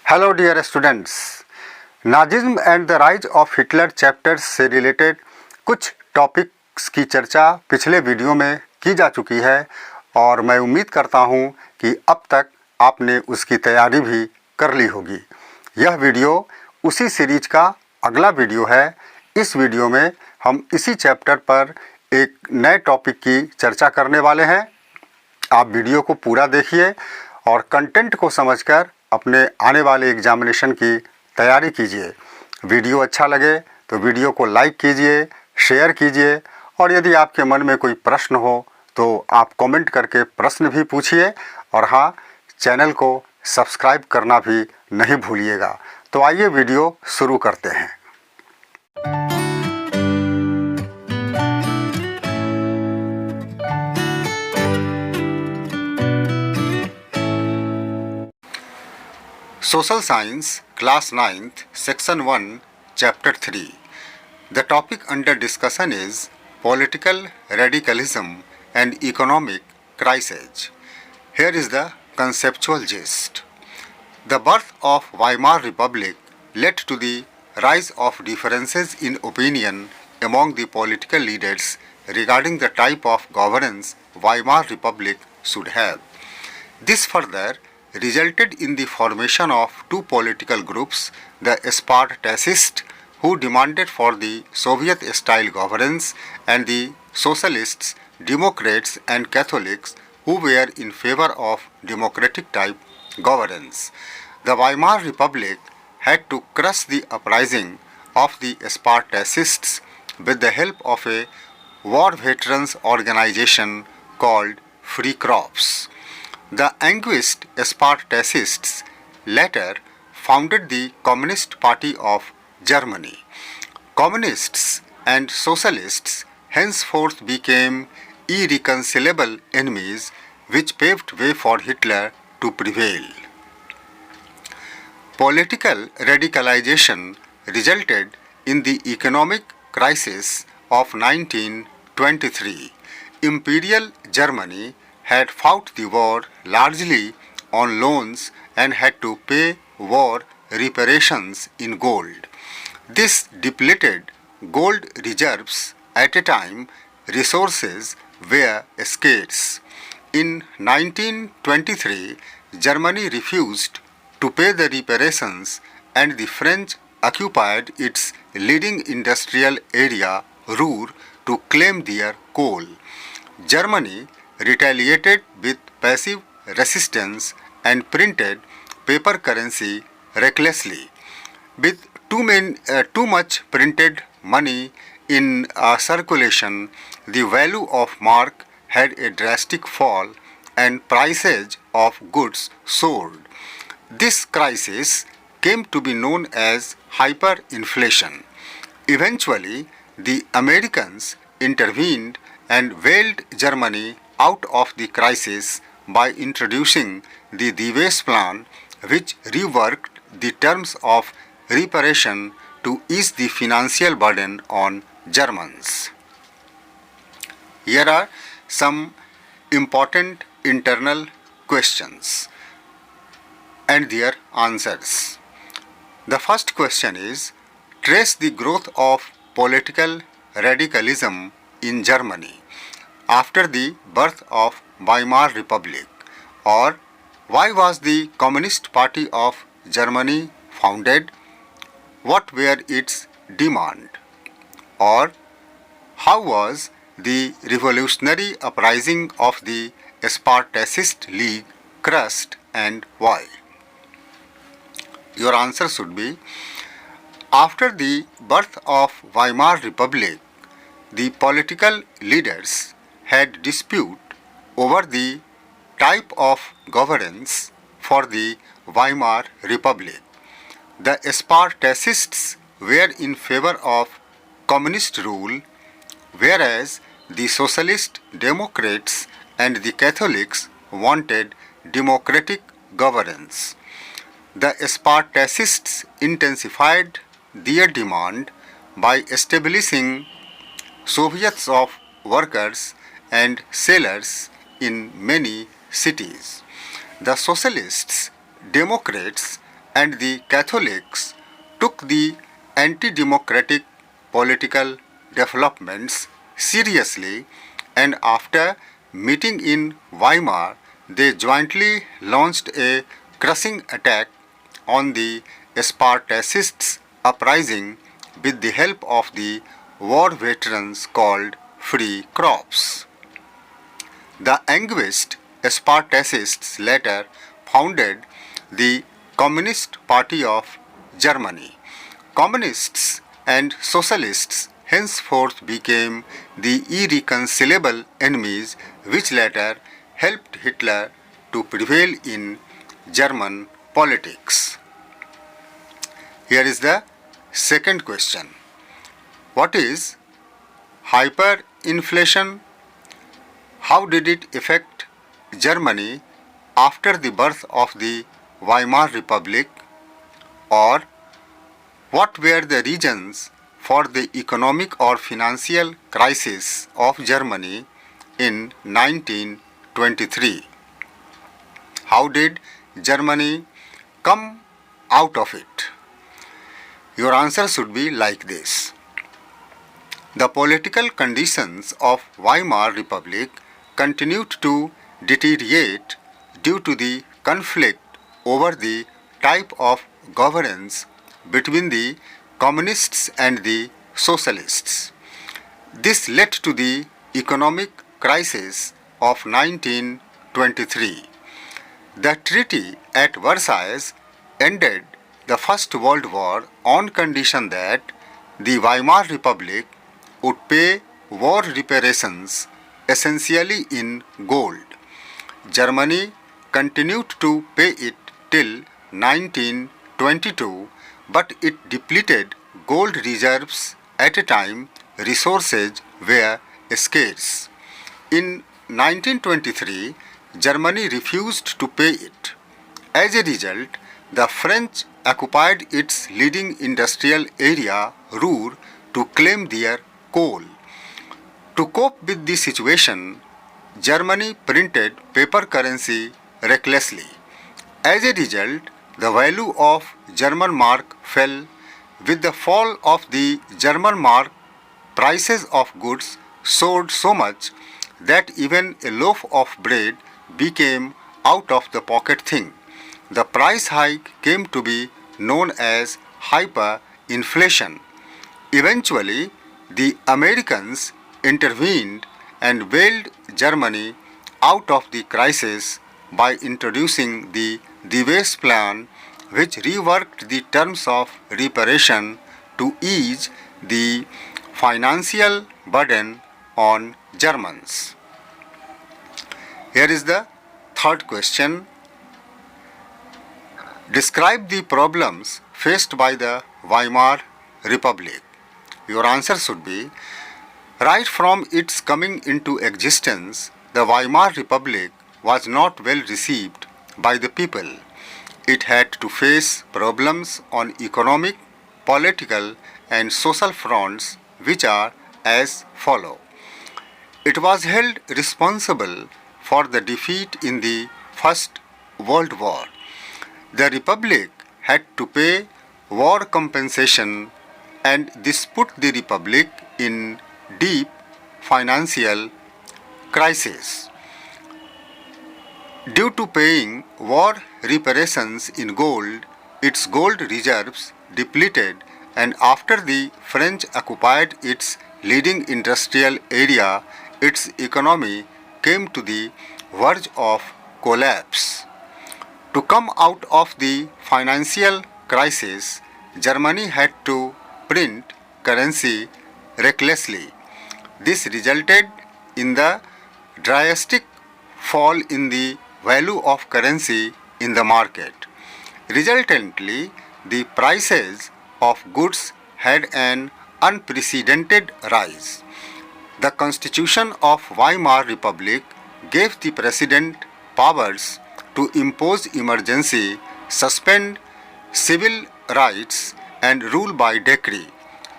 Hello dear students, Nazism and the rise of Hitler chapters से related कुछ topics की चर्चा पिछले वीडियो में की जा चुकी है और मैं उम्मीद करता हूं कि अब तक आपने उसकी तैयारी भी कर ली होगी। यह वीडियो उसी सीरीज का अगला वीडियो है। इस वीडियो में हम इसी चैप्टर पर एक नए टॉपिक की चर्चा करने वाले हैं। आप वीडियो को पूरा देखिए और कंटेंट को समझकर अपने आने वाले एग्जामिनेशन की तैयारी कीजिए। वीडियो अच्छा लगे तो वीडियो को लाइक कीजिए, शेयर कीजिए और यदि आपके मन में कोई प्रश्न हो तो आप कमेंट करके प्रश्न भी पूछिए और हाँ, चैनल को सब्सक्राइब करना भी नहीं भूलिएगा। तो आइए वीडियो शुरू करते हैं। Social Science, Class 9th, Section 1, Chapter 3. The topic under discussion is Political Radicalism and Economic Crisis. Here is the conceptual gist. The birth of Weimar Republic led to the rise of differences in opinion among the political leaders regarding the type of governance Weimar Republic should have. This further resulted in the formation of two political groups, the Spartacists, who demanded for the Soviet-style governance, and the Socialists, Democrats and Catholics, who were in favor of democratic-type governance. The Weimar Republic had to crush the uprising of the Spartacists with the help of a war veterans organization called Free Crops. The anguished Spartacists later founded the Communist Party of Germany. Communists and socialists henceforth became irreconcilable enemies, which paved way for Hitler to prevail. Political radicalization resulted in the economic crisis of 1923. Imperial Germany had fought the war largely on loans and had to pay war reparations in gold. This depleted gold reserves at a time resources were scarce. In 1923, Germany refused to pay the reparations and the French occupied its leading industrial area, Ruhr, to claim their coal. Germany retaliated with passive resistance and printed paper currency recklessly. With too much printed money in circulation, the value of mark had a drastic fall and prices of goods soared. This crisis came to be known as hyperinflation. Eventually, the Americans intervened and whaled Germany out of the crisis by introducing the Dewey's Plan, which reworked the terms of reparation to ease the financial burden on Germans. Here are some important internal questions and their answers. The first question is, trace the growth of political radicalism in Germany after the birth of Weimar Republic, or why was the Communist Party of Germany founded? What were its demands? Or how was the revolutionary uprising of the Spartacist League crushed and why? Your answer should be, after the birth of Weimar Republic, the political leaders had dispute over the type of governance for the Weimar Republic. The Spartacists were in favor of communist rule, whereas the Socialist Democrats and the Catholics wanted democratic governance. The Spartacists intensified their demand by establishing Soviets of workers and sailors in many cities. The Socialists, Democrats and the Catholics took the anti-democratic political developments seriously, and after meeting in Weimar, they jointly launched a crushing attack on the Spartacists uprising with the help of the war veterans called Free Crops. The anguished Spartacists later founded the Communist Party of Germany. Communists and socialists henceforth became the irreconcilable enemies which later helped Hitler to prevail in German politics. Here is the second question. What is hyperinflation? How did it affect Germany after the birth of the Weimar Republic? Or what were the reasons for the economic or financial crisis of Germany in 1923? How did Germany come out of it? Your answer should be like this. The political conditions of Weimar Republic continued to deteriorate due to the conflict over the type of governance between the communists and the socialists. This led to the economic crisis of 1923. The treaty at Versailles ended the First World War on condition that the Weimar Republic would pay war reparations essentially in gold. Germany continued to pay it till 1922, but it depleted gold reserves at a time resources were scarce. In 1923, Germany refused to pay it. As a result, the French occupied its leading industrial area, Ruhr, to claim their coal. To cope with the situation, Germany printed paper currency recklessly. As a result, the value of German mark fell. With the fall of the German mark, prices of goods soared so much that even a loaf of bread became out of the pocket thing. The price hike came to be known as hyperinflation. Eventually, the Americans intervened and bailed Germany out of the crisis by introducing the Dewey's Plan, which reworked the terms of reparation to ease the financial burden on Germans. Here is the third question. Describe the problems faced by the Weimar Republic. Your answer should be, right from its coming into existence, the Weimar Republic was not well received by the people. It had to face problems on economic, political and social fronts which are as follow. It was held responsible for the defeat in the First World War. The Republic had to pay war compensation, and this put the Republic in deep financial crisis. Due to paying war reparations in gold, its gold reserves depleted, and after the French occupied its leading industrial area, its economy came to the verge of collapse. To come out of the financial crisis, Germany had to print currency recklessly. This resulted in the drastic fall in the value of currency in the market. Resultantly, the prices of goods had an unprecedented rise. The Constitution of Weimar Republic gave the President powers to impose emergency, suspend civil rights and rule by decree.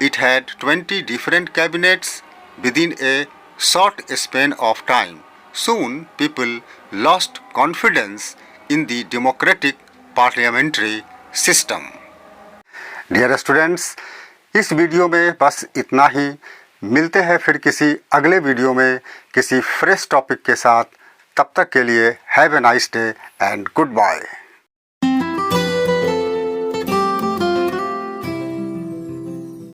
It had 20 different cabinets within a short span of time. Soon people lost confidence in the democratic parliamentary system. Dear students, इस video में बस इतना ही। मिलते हैं फिर किसी अगले video में किसी फ्रेश टॉपिक के साथ। तब तक के लिए have a nice day and good bye.